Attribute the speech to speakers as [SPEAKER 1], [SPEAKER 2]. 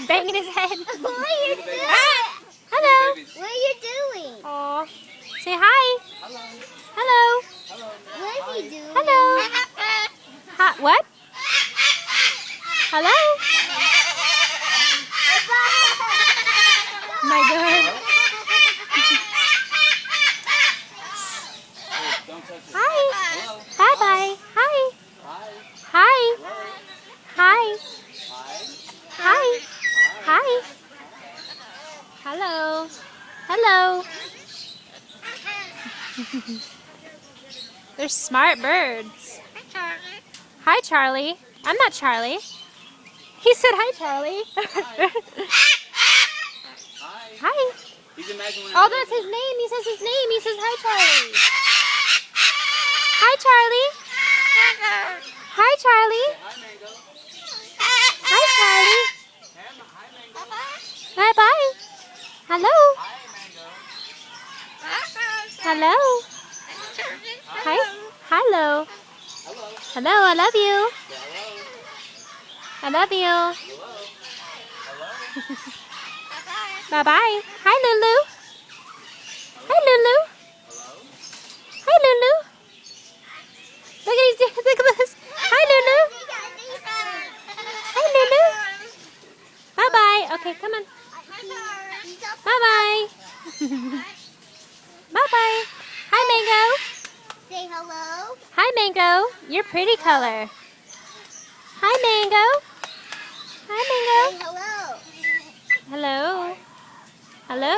[SPEAKER 1] banging his head.
[SPEAKER 2] What are you doing?
[SPEAKER 1] Hello.
[SPEAKER 2] What are you doing?
[SPEAKER 1] Aw. Say hi.
[SPEAKER 3] Hello.
[SPEAKER 1] Hello.
[SPEAKER 3] Hello.
[SPEAKER 2] What are you doing?
[SPEAKER 1] Hello. Hi. What? Hello. My God.
[SPEAKER 3] Don't touch it.
[SPEAKER 1] Hi.
[SPEAKER 3] Hello.
[SPEAKER 1] Bye bye. Hi.
[SPEAKER 3] Hi.
[SPEAKER 1] Hi. Hi.
[SPEAKER 3] Hi.
[SPEAKER 1] Hi. Hi. Hello. Hello. They're smart birds. Hi, Charlie. I'm not Charlie. He said hi, Charlie.
[SPEAKER 3] Hi.
[SPEAKER 1] Hi.
[SPEAKER 3] He's imagining.
[SPEAKER 1] Oh, that's his name. He says his name. He says hi, Charlie. Hi, Charlie. Hi, Charlie.
[SPEAKER 3] Hi, Mango.
[SPEAKER 1] Hi, Charlie.
[SPEAKER 3] Hi, Mango.
[SPEAKER 1] Bye bye. Hello.
[SPEAKER 3] Hi, Mango.
[SPEAKER 1] Hello. Hi. Hello.
[SPEAKER 3] Hello.
[SPEAKER 1] Hello. I love you.
[SPEAKER 3] Hello.
[SPEAKER 1] I love you.
[SPEAKER 3] Hello. Hello.
[SPEAKER 1] Bye bye. Hi, Lulu. Hi, Lulu.
[SPEAKER 3] Hello.
[SPEAKER 1] Hi, Lulu. Look at these. Look at this. Hi, Lulu. Hi, Lulu. Bye bye. Okay, come on. Bye bye. Bye bye. Hi, Mango.
[SPEAKER 2] Say hello.
[SPEAKER 1] Hi, Mango. You're pretty color. Hi, Mango. Hi,
[SPEAKER 2] Say
[SPEAKER 1] Mango.
[SPEAKER 2] hello.
[SPEAKER 1] Hello. Hello.